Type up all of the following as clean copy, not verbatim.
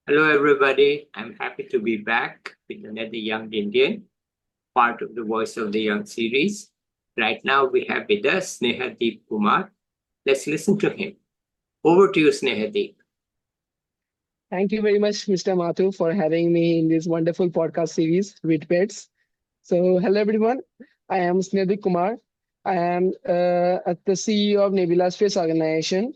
Hello, everybody. I'm happy to be back with another Young Indian, part of the Voice of the Young series. Right now, we have with us Snehadeep Kumar. Let's listen to him. Over to you, Snehadeep. Thank you very much, Mr. Mathu, for having me in this wonderful podcast series, Vidpeds. So, hello everyone. I am Snehadeep Kumar. I am at the CEO of Nebula Space Organization.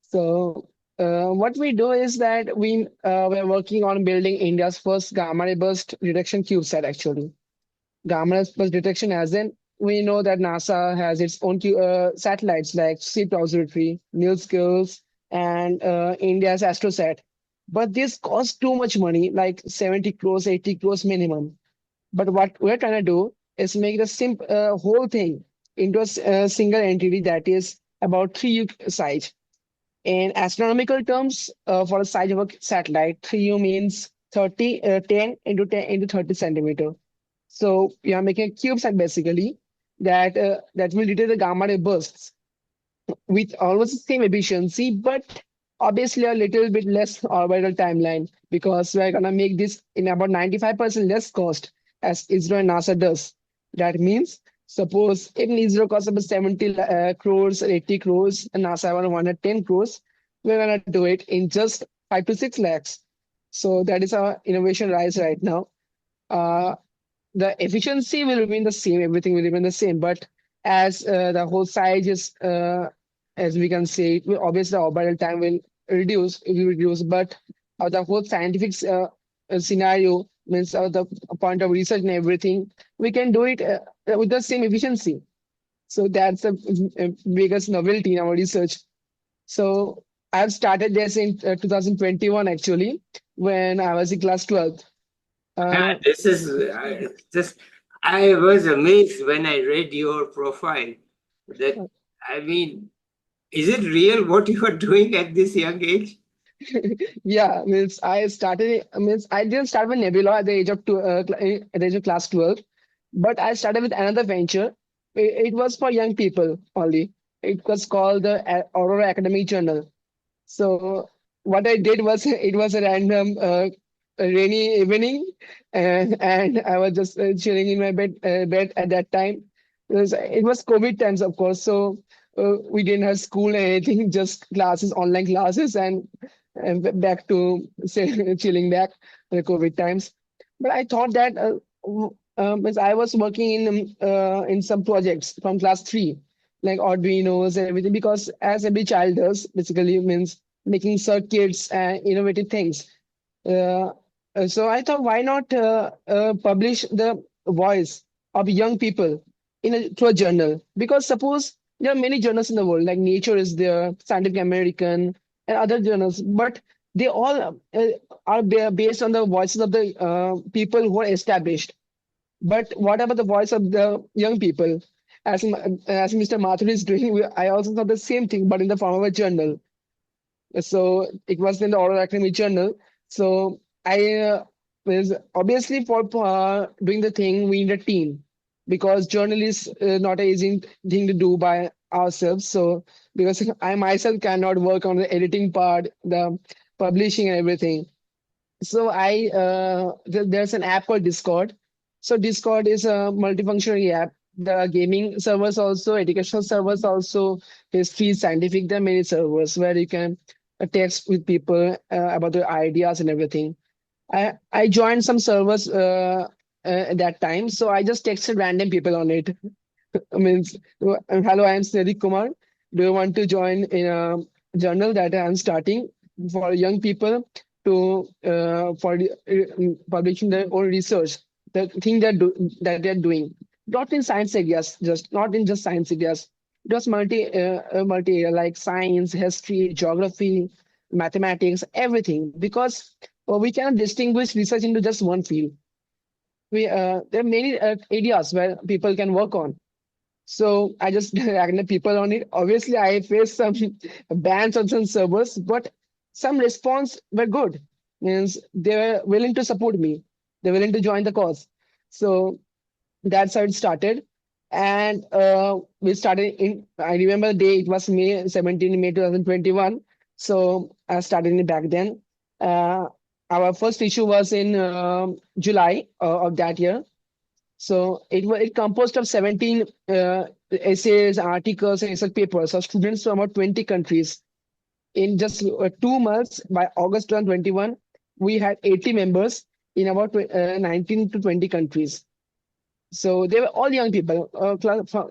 So, what we do is that we're working on building India's first gamma ray burst detection CubeSat. Actually, gamma ray burst detection, as in we know that NASA has its own satellites like SIP Observatory, New Skills, and India's AstroSat. But this costs too much money, like 70 crores, 80 crores minimum. But what we're trying to do is make the whole thing into a single entity that is about 3U size. In astronomical terms, for the size of a satellite, 3U means 10 into 10 into 30 centimeter. So we are making a CubeSat basically that will detect the gamma ray bursts with almost the same efficiency, but obviously a little bit less orbital timeline because we're gonna make this in about 95% less cost as ISRO and NASA does. That means suppose if ISRO costs about 70 crores or 80 crores and NASA around 110 crores, we're gonna do it in just 5 to 6 lakhs. So that is our innovation rise right now. Uh, the efficiency will remain the same, everything will remain the same, but as the whole size is as we can say, it will obviously the orbital time will reduce, but the whole scientific scenario means the point of research and everything, we can do it with the same efficiency. So that's the biggest novelty in our research. So I've started this in 2021 actually, when I was in class 12th. Uh, This is just, I was amazed when I read your profile. That, I mean, is it real what you are doing at this young age? Yeah, means I didn't start with Nebula at the age of at the age of class 12, but I started with another venture. It was for young people only. It was called the Aurora Academic Journal. So what I did was it was a random rainy evening, and I was just chilling in my bed at that time. It was COVID times, of course, so we didn't have school and anything, just classes, online classes, and back to say, chilling back the COVID times. But I thought that as I was working in some projects from class 3, like Arduinos and everything, because as every child does, basically means making circuits and innovative things. Uh, so I thought, why not publish the voice of young people through a journal? Because suppose there are many journals in the world, like Nature is there, Scientific American, and other journals, but they all are based on the voices of the people who are established. But what about the voice of the young people? As Mr. Mathur is doing, I also thought the same thing, but in the form of a journal. So it was in the Oral Academy Journal. So I was obviously for doing the thing, we need a team because journal is not an easy thing to do by ourselves. So because I myself cannot work on the editing part, the publishing and everything. So there's an app called Discord. So Discord is a multifunctional app. The gaming servers also, educational servers also, history, scientific. There are many servers where you can text with people about their ideas and everything. I joined some servers at that time, so I just texted random people on it. I mean, hello, I am Snehadeep Kumar. Do you want to join in a journal that I am starting for young people to for publishing their own research, the thing that they're doing, not in science areas, just not in just science areas. It was multi area like science, history, geography, mathematics, everything. Because we cannot distinguish research into just one field. There are many areas where people can work on, so I just added people on it. Obviously, I faced some bans on some servers, but some response were good. Means they were willing to support me. They're willing to join the cause. So that's how it started. And we started in, I remember the day, it was May 17, May 2021. So I started it back then. Uh, our first issue was in July of that year. So it composed of 17 essays, articles, and research papers of students from about 20 countries. In just 2 months, by August 2021, we had 80 members in about 19 to 20 countries. So they were all young people.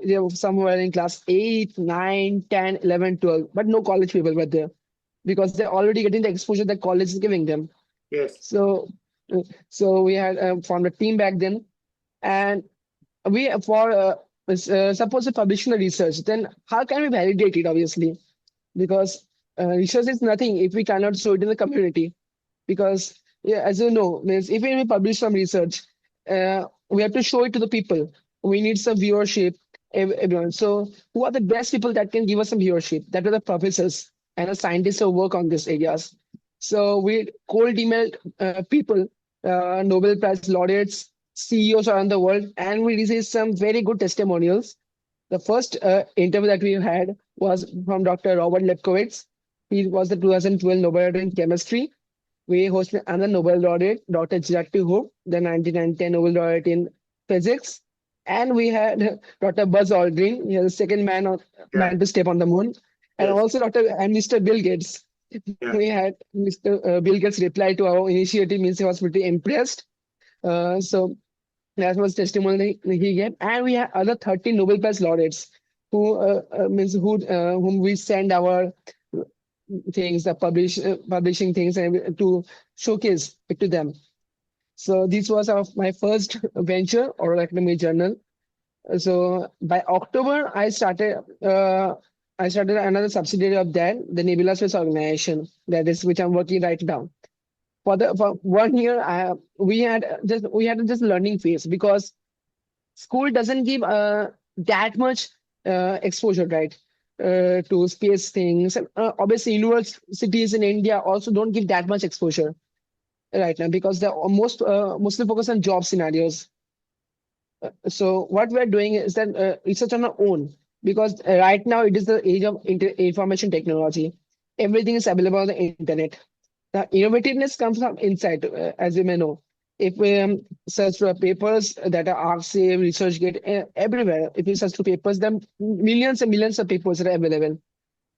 They were somewhere in class 8, 9, 10, 11, 12, but no college people were there because they're already getting the exposure that college is giving them. Yes. So, so we had formed a team back then, and we for suppose a publishing the research, then how can we validate it? Obviously, because research is nothing if we cannot show it in the community. Because yeah, as you know, means if we publish some research, we have to show it to the people. We need some viewership, everyone. So who are the best people that can give us some viewership? That are the professors and the scientists who work on these areas. So we cold emailed people, Nobel Prize laureates, CEOs around the world, and we received some very good testimonials. The first interview that we had was from Dr. Robert Lefkowitz. He was the 2012 Nobel laureate in chemistry. We hosted another Nobel laureate, Dr. Jacques Hoop, the 1910 Nobel laureate in physics. And we had Dr. Buzz Aldrin, he was the second Yeah. man to step on the moon. And Yes. also Mr. Bill Gates. Yeah. We had Mr. Bill Gates reply to our initiative, means he was pretty impressed. So that was testimony he gave. And we had other 30 Nobel Prize laureates whom we send our things, the publishing things, and to showcase it to them. So this was my first venture or academic journal. So by October, I started another subsidiary of that, the Nebula Space Organization, that is which I'm working right now. For 1 year, we had just learning phase because school doesn't give that much exposure, right, to space things. And obviously, universities in India also don't give that much exposure right now because they're mostly focused on job scenarios. So what we're doing is that research on our own because right now it is the age of information technology. Everything is available on the internet. The innovativeness comes from inside, as you may know. If we search for papers that are arXiv, ResearchGate, everywhere, if we search for papers, then millions and millions of papers are available.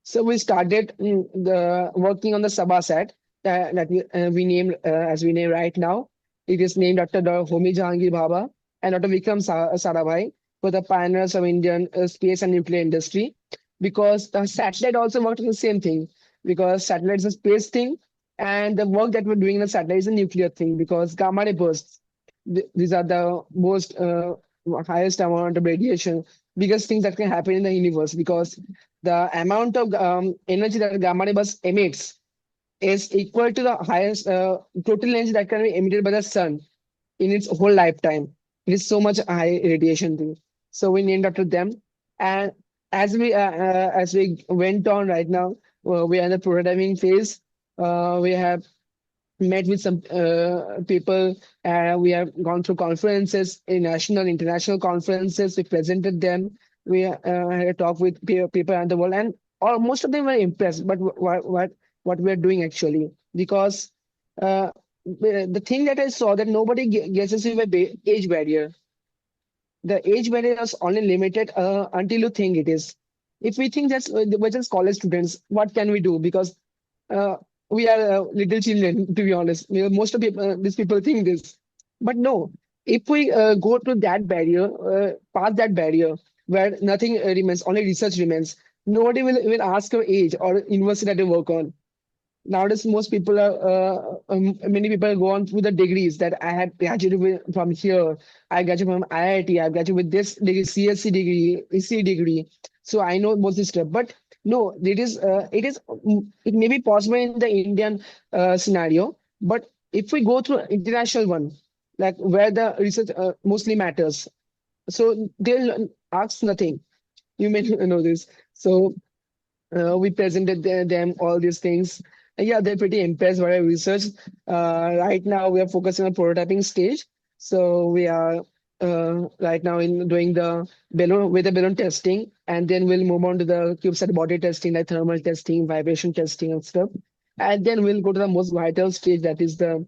So we started the working on the SabhaSat that we named as we name right now. It is named after the Homi Jahangir Bhabha and Dr. Vikram Sarabhai, who are the pioneers of Indian space and nuclear industry. Because the satellite also worked on the same thing. Because satellite is a space thing, and the work that we're doing in the satellite is a nuclear thing. Because gamma ray bursts, these are the most highest amount of radiation, biggest things that can happen in the universe. Because the amount of energy that gamma ray burst emits is equal to the highest total energy that can be emitted by the sun in its whole lifetime. It is so much high radiation thing. So we named after them. And as we went on right now, we are in the prototyping phase. We have met with some people. We have gone through conferences, national, international conferences. We presented them. We had a talk with people around the world, and most of them were impressed. But what we are doing actually, because the thing that I saw that nobody guesses with a age barrier. The age barrier is only limited until you think it is. If we think that we're just college students, what can we do? Because uh, we are little children, to be honest. Most of these people think this, but no. If we go to that barrier, past that barrier, where nothing remains, only research remains, nobody will ask your age or university that you work on. Nowadays most people are many people go on through the degrees that I have graduated from here, I graduated from IIT, I graduated with this degree, CSc degree, EC degree, so I know most of this stuff. But no, it may be possible in the Indian scenario, but if we go through international one, like where the research mostly matters, so they'll ask nothing. You may know this. So we presented them all these things. And yeah, they're pretty impressed by our research. Right now, we are focusing on prototyping stage. So we are right now in doing the balloon testing, and then we'll move on to the CubeSat body testing, like thermal testing, vibration testing, and stuff. And then we'll go to the most vital stage, that is the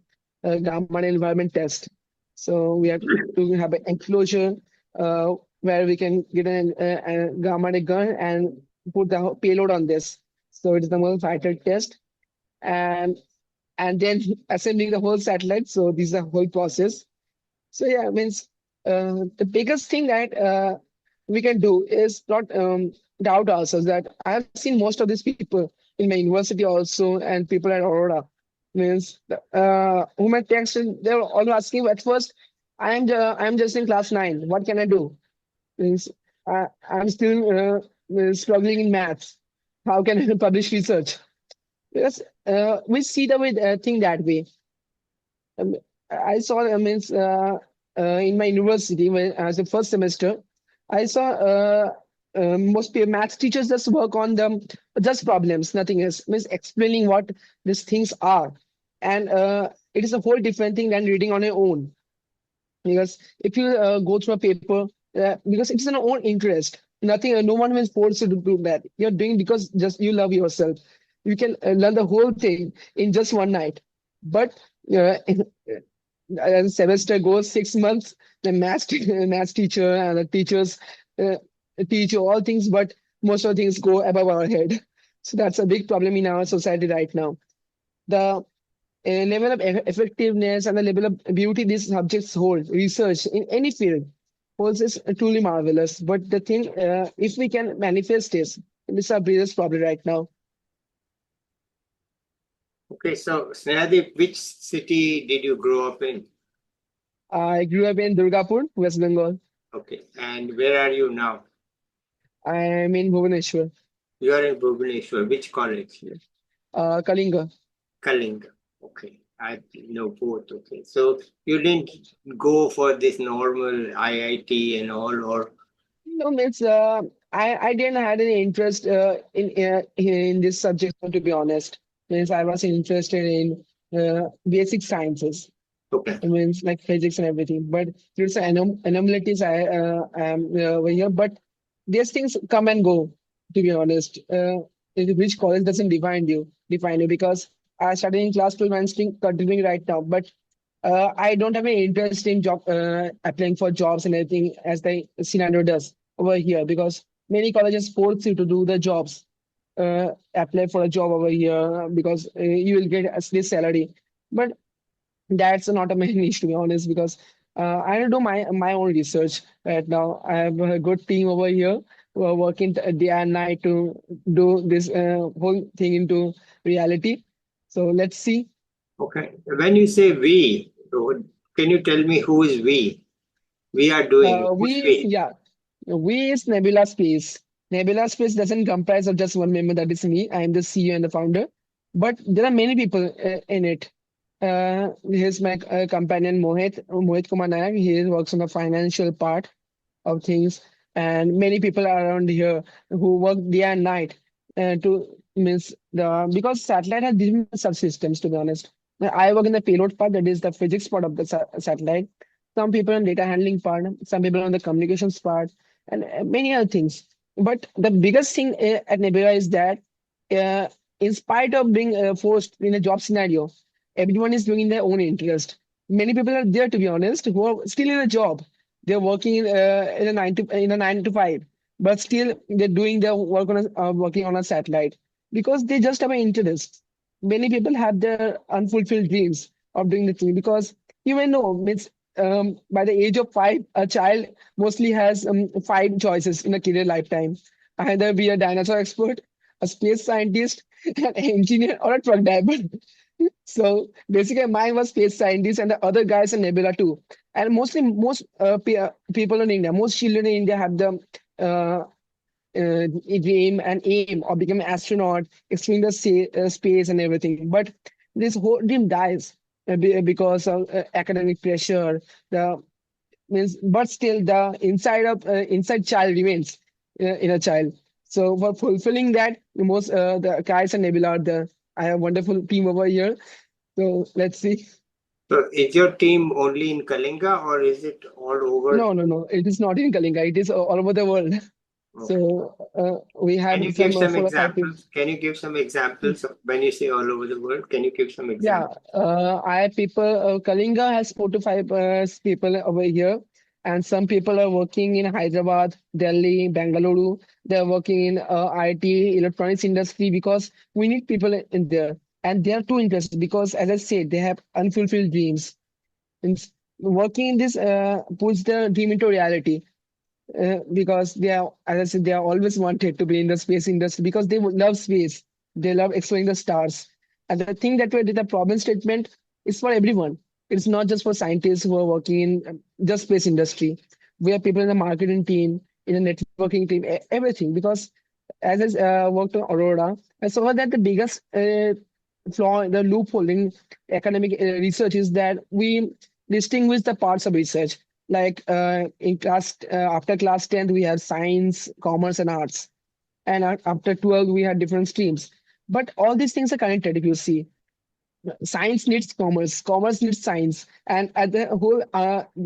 gamma ray environment test. So we have to have an enclosure where we can get a gamma ray gun and put the payload on this. So it is the most vital test, and then assembling the whole satellite. So this is the whole process. So yeah, means the biggest thing that we can do is not doubt ourselves. That I have seen most of these people in my university also, and people at Aurora. Means whom I texted, they were all asking at first. I'm just in class 9. What can I do? Means I'm still struggling in maths. How can I publish research? Because we see the way thing that way. Um, I saw, in my university when as a first semester, I saw maths teachers just work on them, just problems, nothing else. Means explaining what these things are, and it is a whole different thing than reading on your own. Because if you go through a paper, because it's in your own interest, nothing, no one will force you to do that. You're doing because just you love yourself. You can learn the whole thing in just one night. But as the semester goes, 6 months, the maths teacher and the teachers uh, teach you all things, but most of the things go above our head. So that's a big problem in our society right now. The level of effectiveness and the level of beauty these subjects hold, research in any field holds is truly marvelous. But the thing, if we can manifest this is our biggest problem right now. Okay, so Snehadeep, which city did you grow up in? I grew up in Durgapur, West Bengal. Okay, and where are you now? I am in Bhubaneswar, You are in Bhubaneswar. Which college? Kalinga. Kalinga. Okay, I know both. Okay, so you didn't go for this normal IIT and all, or No, it's I didn't had any interest in this subject, to be honest. Means I was interested in basic sciences. okay, It means like physics and everything. But there's anomalies I am over here. But these things come and go. To be honest, which college doesn't define you because I studied in class 12 and still continuing right now. But I don't have any interest in job applying for jobs and everything as the scenario does over here because many colleges force you to do the jobs, apply for a job over here because you will get a this salary. But that's not a main issue, to be honest, because I do my own research right now. I have a good team over here who are working day and night to do this whole thing into reality. So let's see. okay. When you say we, so can you tell me who is we? We are doing who's We we? yeah, we is Nebula Space. Nebula Space doesn't comprise of just one member, that is me. I am the CEO and the founder, but there are many people in it. Here's my companion Mohit Kumar Nayak. He works on the financial part of things, and many people are around here who work day and night to means the because satellite has different subsystems. To be honest, I work in the payload part, that is the physics part of the satellite. Some people on data handling part, some people on the communications part, and many other things. But the biggest thing at Nebula is that, uh, in spite of being forced in a job scenario, everyone is doing their own interest. Many people are there, to be honest, who are still in a job. They're working in a 9 to 5, but still they're doing their work on working on a satellite because they just have an interest. Many people have their unfulfilled dreams of doing the thing because you may know it's by the age of 5, a child mostly has 5 choices in a career lifetime: either be a dinosaur expert, a space scientist, an engineer, or a truck driver. So basically, mine was space scientist, and the other guys in Nebula too. And mostly, most people in India, most children in India have the uh, dream and aim of becoming astronaut, exploring the space and everything. But this whole dream dies because of academic pressure. The means, but still, the inside child remains in a child. So for fulfilling that, the guys and Nebula are the I have a wonderful team over here. So let's see. So is your team only in Kalinga or is it all over? No, no, no. It is not in Kalinga. It is all over the world. Okay. We Can have you give some some 4 or 5 people. examples? Can you give some examples of when you say all over the world? Can you give some Yeah, examples? I have people. Kalinga has 4 to 5 people over here, and some people are working in Hyderabad, Delhi, Bangalore. They are working in IT, electronics industry because we need people in there, and they are too interested because, as I said, they have unfulfilled dreams. And working in this puts the dream into reality because they are, as I said, they are always wanted to be in the space industry because they love space. They love exploring the stars. And the thing that we did the problem statement is for everyone. It's not just for scientists who are working in the space industry. We have people in the marketing team, in the networking team, everything. Because as I worked on Aurora, I saw that the biggest flaw, the loophole in academic research is that we distinguish the parts of research like in class after class 10th we have science, commerce and arts, and after 12 we have different streams, but all these things are connected. If you see, science needs commerce, commerce needs science, and at the whole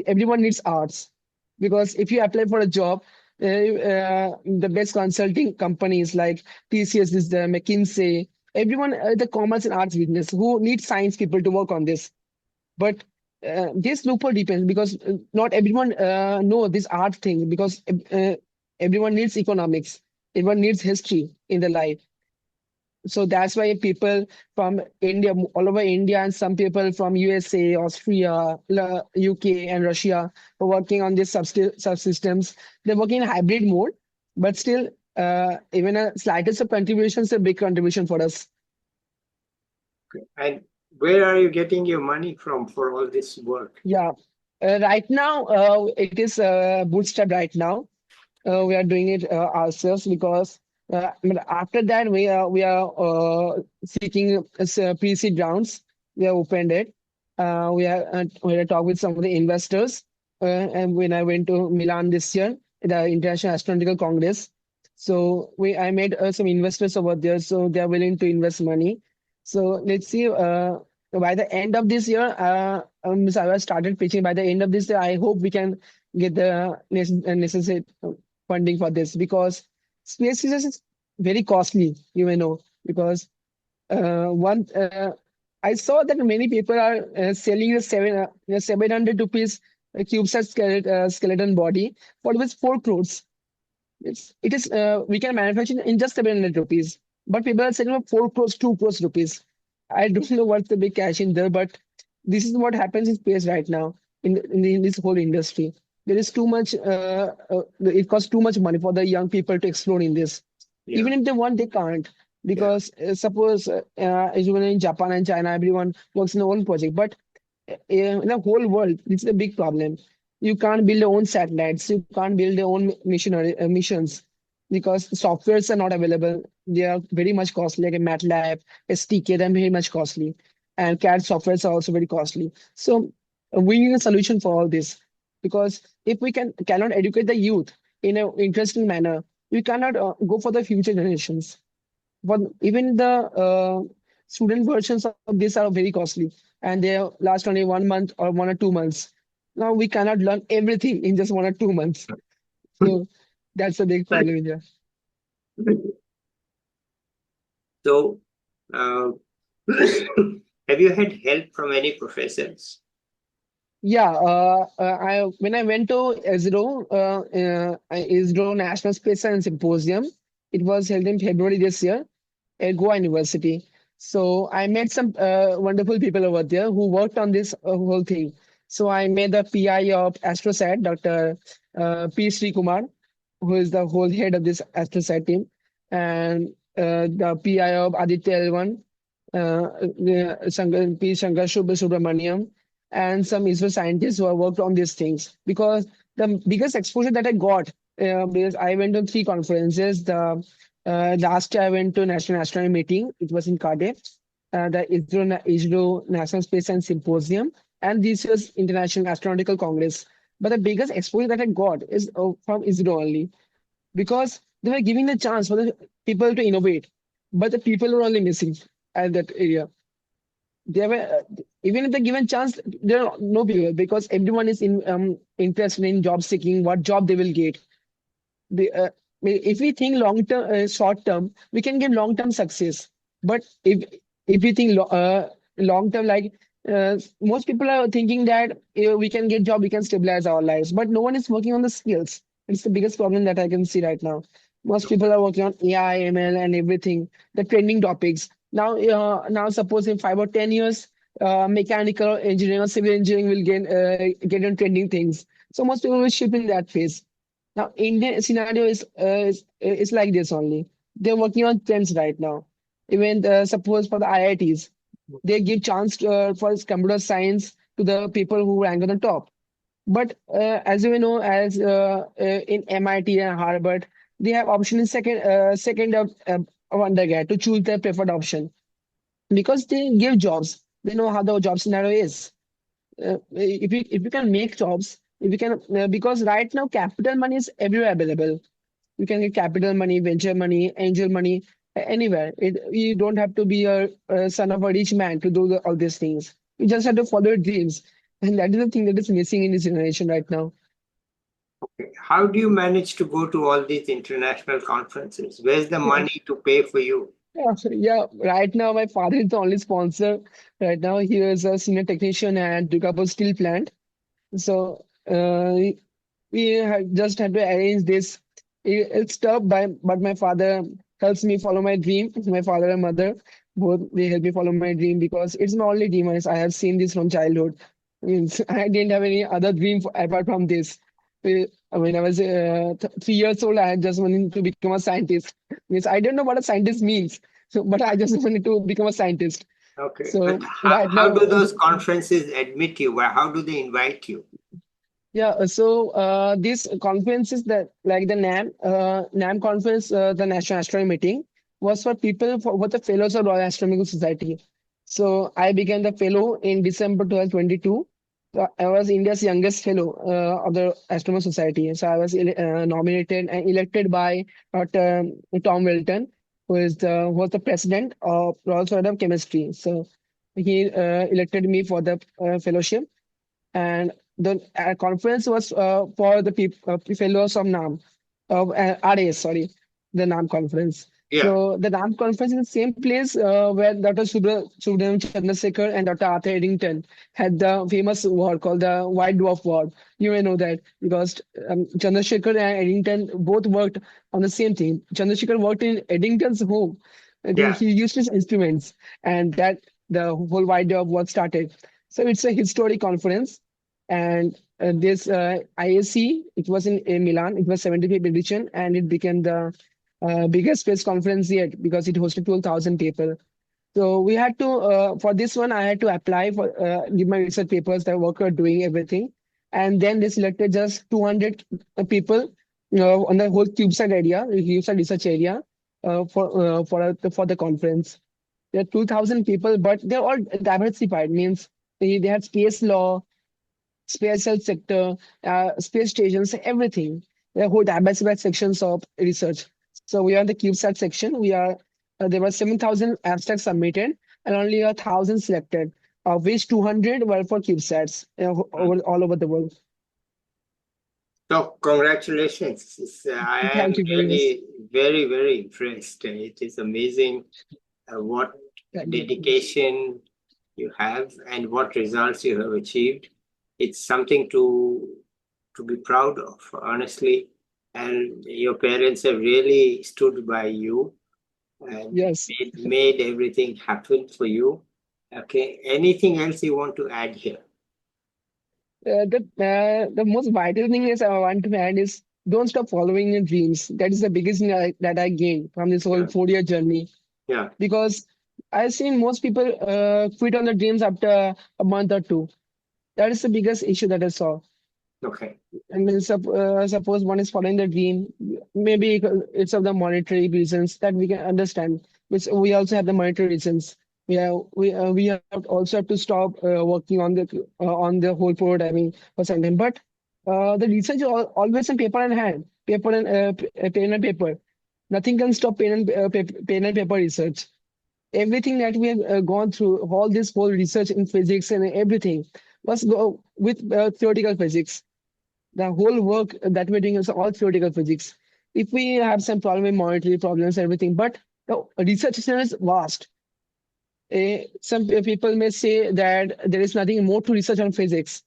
everyone needs arts, because if you apply for a job, the best consulting companies like TCS is the McKinsey, everyone the commerce and arts business who need science people to work on this. But this loophole depends because not everyone know this art thing because everyone needs economics, everyone needs history in their life. So that's why people from India, all over India, and some people from USA, Austria, UK, and Russia are working on these subsystems. They're working in hybrid mode, but still, even a slightest of contribution is a big contribution for us. And where are you getting your money from for all this work? Yeah. Right now, it is bootstrap right now. We are doing it ourselves because but after that we are seeking pre-seed rounds. We have opened it. We are talk with some of the investors. And when I went to Milan this year, the International Astronomical Congress, so we I made some investors over there, so they are willing to invest money. So let's see. By the end of this year, so I was started pitching. By the end of this year, I hope we can get the necessary funding for this because space research is very costly, you may know, because one I saw that many people are selling the 700 rupees CubeSat skeleton body for which 4 crores. It is we can manufacture in just 700 rupees, but people are selling for 4 crores, 2 crores rupees. I don't know what's the big cash in there, but this is what happens in space right now in this whole industry. There is too much. It costs too much money for the young people to explore in this. Yeah, Even if they want, they can't yeah, because suppose even in Japan and China, everyone works in their own project, but in the whole world, this is a big problem. You can't build your own satellites. You can't build your own missions because the softwares are not available. They are very much costly, like a MATLAB, STK, they're very much costly. And CAD softwares are also very costly. So we need a solution for all this because if we cannot educate the youth in an interesting manner, we cannot go for the future generations. But even the student versions of this are very costly and they last only 1 month or 1 or 2 months. Now we cannot learn everything in just 1 or 2 months. So that's a big problem in here. So, uh, have you had help from any professors? Yeah, I when I went to ISRO National Space Science Symposium, it was held in February this year at Goa University. So I met some wonderful people over there who worked on this whole thing. So I met the PI of AstroSat, Dr. P. Sri Kumar, who is the whole head of this AstroSat team, and the PI of Aditya L1, P. Shankar Subramaniam, and some ISRO scientists who have worked on these things. Because the biggest exposure that I got, because I went to 3 conferences. The last year I went to National Astronomy meeting. It was in Cardiff. The ISRO National Space Science Symposium, and this year's International Astronomical Congress. But the biggest exposure that I got is from ISRO only, because they were giving the chance for the people to innovate, but the people were only missing at that area. They were even if they're given chance, there are no people because everyone is in interested in job seeking, what job they will get. if we think long term, short term, we can get long term success. But if we think long term, like most people are thinking that we can get job, we can stabilize our lives, but no one is working on the skills. It's the biggest problem that I can see right now. Most people are working on AI, ML, and everything, the trending topics. Now suppose in 5 or 10 years, mechanical engineering or civil engineering will get on trending things. So most people will shift in that phase. Now, Indian scenario is like this only. They're working on trends right now. Even suppose for the IITs, they give chance for computer science to the people who rank on the top. But as you know, as in MIT and Harvard, they have option in second of undergrad to choose their preferred option because they give jobs. They know how the job scenario is. If you can make jobs, if you can because right now capital money is everywhere available. You can get capital money, venture money, angel money anywhere. You don't have to be a son of a rich man to do all these things. You just have to follow your dreams, and that is the thing that is missing in this generation right now. How do you manage to go to all these international conferences? Where's the money to pay for you? Yeah. Right now, my father is the only sponsor. Right now, he is a senior technician at Durgapur Steel Plant. So we just had to arrange this. It's tough, but my father helps me follow my dream. My father and mother both they help me follow my dream because it's my only dream. I have seen this from childhood. Means I didn't have any other dream apart from this. When I was 3 years old, I just wanted to become a scientist. Means I don't know what a scientist means, so, but I just wanted to become a scientist. Okay, but So right how do now, those conferences admit you? How do they invite you? yeah, so these conferences that like the NAM conference, the National Astronomy Meeting, was for people for what the fellows of Royal Astronomical Society. So I became the fellow in December 2022. So I was India's youngest fellow of the Astronomical Society. So I was nominated and elected by Dr. Tom Wilton, who was the president of Royal Society of Chemistry. So he elected me for the fellowship, and the conference was for the fellows of NAM, of RAS, sorry, the NAM conference. Yeah, So the NAM conference is the same place where Dr. Subramanian Chandrasekhar and Dr. Arthur Eddington had the famous award called the White Dwarf Award. You may know that because Chandrasekhar and Eddington both worked on the same thing. Chandrasekhar worked in Eddington's home. yeah. He used his instruments, and that the whole White Dwarf Award started. So it's a historic conference, and this IAC, it was in Milan. It was 75th edition, and it became the biggest space conference yet because it hosted 12,000 people. So we had to for this one, I had to apply for give my research papers, the work were doing everything, and then they selected just 200 people, on the whole CubeSat area, CubeSat research area, for the conference. There are 2,000 people, but they're all diversified. Means they had space law, space health sector, space stations, everything. There are whole diversified sections of research. So we are in the CubeSat section. There were 7,000 abstracts submitted and only 1,000 selected, of which 200 were for CubeSats all over the world. So congratulations. I am Thank you very much. really very, very impressed. It is amazing what Thank you. dedication you have and what results you have achieved. It's something to be proud of, honestly. And your parents have really stood by you and Yes. made everything happen for you. Okay. Anything else you want to add here? The most vital thing is I want to add is don't stop following your dreams. That is the biggest thing that I gained from this whole Yeah. 4 year journey. Yeah. Because I've seen most people quit on their dreams after a month or two. That is the biggest issue that I saw. Okay. And then suppose one is following the dream, maybe it's of the monetary reasons that we can understand. Which we also have the monetary reasons. We have also have to stop working on the whole prototyping for some time. But the research is always in paper and hand, pen and paper. Nothing can stop pen and paper research. Everything that we have gone through, all this whole research in physics and everything, was go with theoretical physics. The whole work that we're doing is all theoretical physics. if we have some problem with monetary problems, everything, but the research is vast. Some people may say that there is nothing more to research on physics.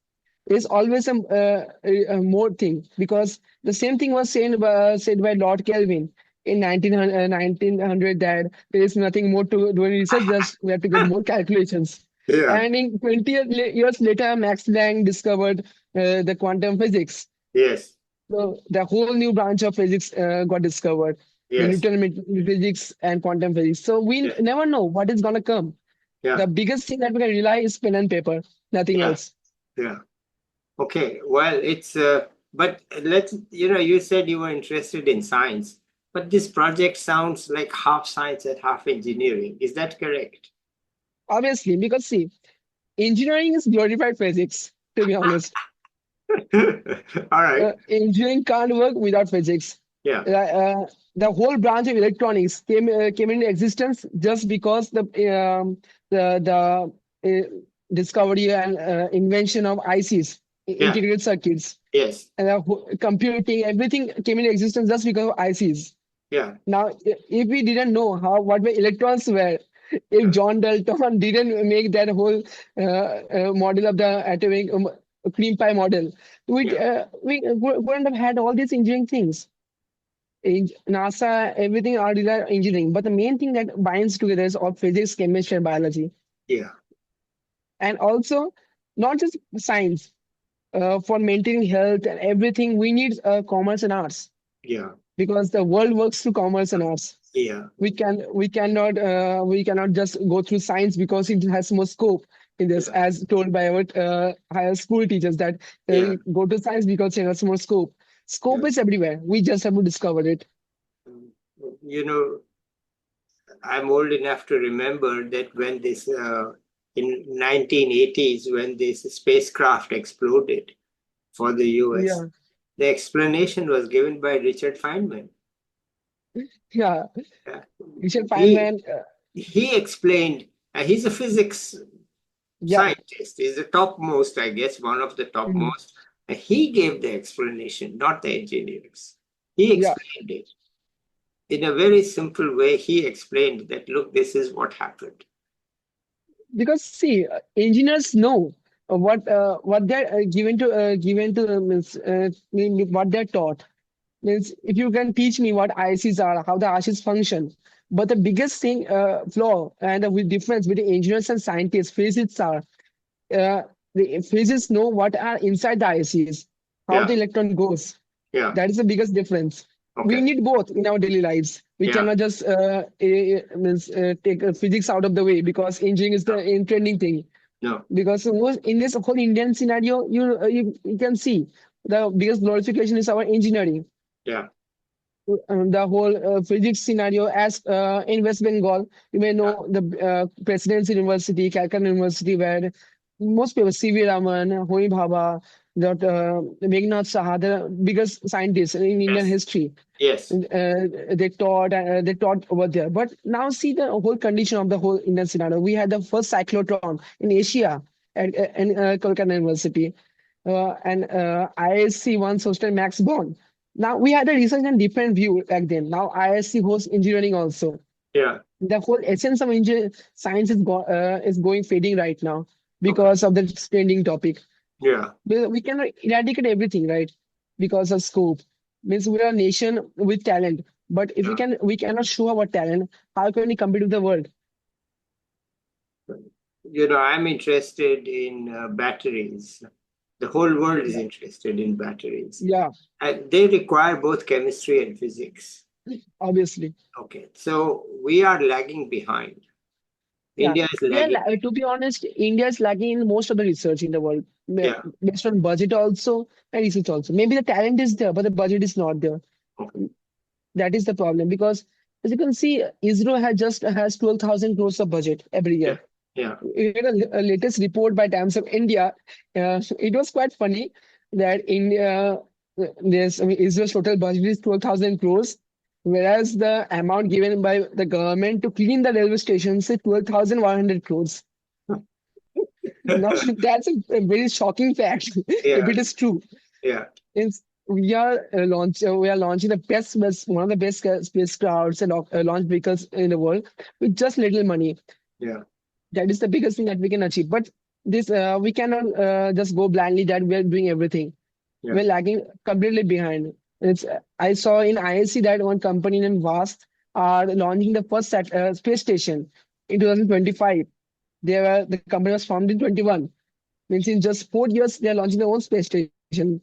There's always a more thing, because the same thing was said by Lord Kelvin in 1900, that there is nothing more to do in research, just we have to get more calculations. Yeah. And in 20 years later, Max Planck discovered the quantum physics. Yes. So the whole new branch of physics got discovered, the Yes. Newton physics and quantum physics. So we Yeah. never know what is going to come. Yeah. The biggest thing that we can rely is pen and paper, nothing Yeah. else. Yeah. Okay. Well, but you said you were interested in science, but this project sounds like half science and half engineering. Is that correct? Obviously, because see, engineering is glorified physics, to be honest. All right. Engineering can't work without physics. Yeah. The whole branch of electronics came into existence just because the discovery and invention of ICs, Yeah. integrated circuits, Yes. and computing, everything came into existence just because of ICs. Yeah. Now, if we didn't know what the electrons were, if John Dalton didn't make that whole model of the atomic cream pie model, Yeah. we wouldn't have had all these engineering things. NASA, everything are related engineering, but the main thing that binds together is all physics, chemistry, and biology, Yeah. and also not just science. For maintaining health and everything, we need commerce and arts, Yeah. because the world works through commerce and arts. Yeah. We cannot just go through science because it has more scope in this, Yeah. as told by our higher school teachers, that Yeah. go to science because it has more scope. Yeah. Scope is everywhere, we just have to discover it. You know, I'm old enough to remember that when this in 1980s, when this spacecraft exploded for the US, Yeah, the explanation was given by Richard Feynman. yeah. Yeah. Richard He Feynman, he explained. He's a physics yeah. scientist. He's the topmost, I guess, one of the Mhm. topmost. And he gave the explanation, not the engineers. He Yeah, explained it in a very simple way. He explained that, look, this is what happened. because see, engineers know what they're given to means what they're taught. Means if you can teach me what ICs are, how the ICs function. But the biggest thing, flaw and the difference between engineers and scientists, physicists are, uh, the physicists know what are inside the ICs, how the Yeah, electron goes. yeah, That is the biggest difference. We okay, need both in our daily lives. We yeah, cannot just take physics out of the way because engineering is the trending thing. no, Because in this whole Indian scenario, you can see the biggest glorification is our engineering. yeah, The whole physics scenario, as in West Bengal, you may yeah, know the Presidency University, Calcutta University, where most people, C.V. Raman, Homi Bhabha, Meghnad Saha, the biggest scientists in Indian yes, history, yes, they taught over there. But now see the whole condition of the whole Indian scenario. We had the first cyclotron in Asia in Kolkata University, and ISC once hosted Max Born. Now we had a research and different view back then. Now ISC hosts engineering also. yeah, The whole essence of science is going fading right now okay, because of the trending topic. yeah, We cannot eradicate everything, right? Because of scope. Means we are a nation with talent, but if yeah. we cannot show our talent, how can we compete with the world? I'm interested in batteries. The whole world is Yeah, interested in batteries. yeah, They require both chemistry and physics. obviously. Okay, so we are lagging behind. Yeah, India is lagging. to be honest, India is lagging in most of the research in the world, Yeah, based on budget also and research also. Maybe the talent is there, but the budget is not there. okay, That is the problem, because as you can see, ISRO has 12,000 crores of budget every yeah, year. yeah, In a latest report by Times of India, it was quite funny that India, ISRO's total budget is 12,000 crores, whereas the amount given by the government to clean the railway stations is 12,100 crores. Now, that's a very shocking fact if yeah, it is true. yeah, We are launching the one of the best spacecrafts and launch vehicles in the world with just little money. Yeah. That is the biggest thing that we can achieve. But this we cannot just go blindly that we are doing everything. Yeah. We're lagging completely behind. It's I saw in ISC that one company in VAST are launching the first space station in 2025. The company was formed in 21. Means in just 4 years they are launching their own space station.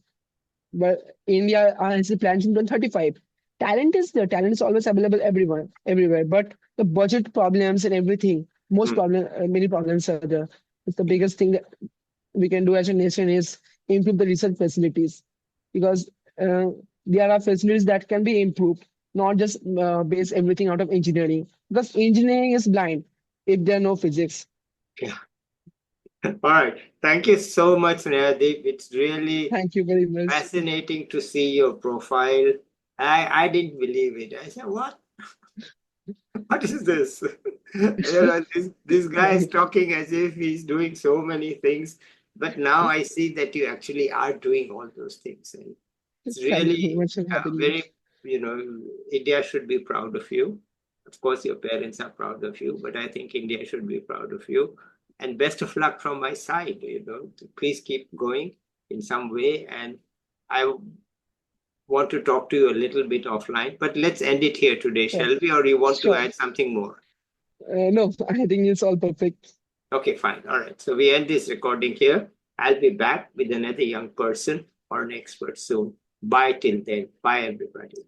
But India has plans in 2035. Talent is always available everywhere. But the budget problems and everything, Mm. many problems are there. It's the biggest thing that we can do as a nation is improve the research facilities because there are facilities that can be improved, not just base everything out of engineering. Because engineering is blind if there are no physics. Yeah. All right. Thank you so much, Snehadeep. It's really Thank you very much. fascinating to see your profile. I didn't believe it. I said, what? What is this? This guy is talking as if he's doing so many things. But now I see that you actually are doing all those things. And it's Thank you very really much. I'm happy to be. very, India should be proud of you. Of course, your parents are proud of you, but I think India should be proud of you. And best of luck from my side. Please keep going in some way. And I want to talk to you a little bit offline, but let's end it here today, Sure. shall we? Or you want to Sure. add something more? No, I think it's all perfect. Okay, fine. All right. So we end this recording here. I'll be back with another young person or an expert soon. Bye till then. Bye, everybody.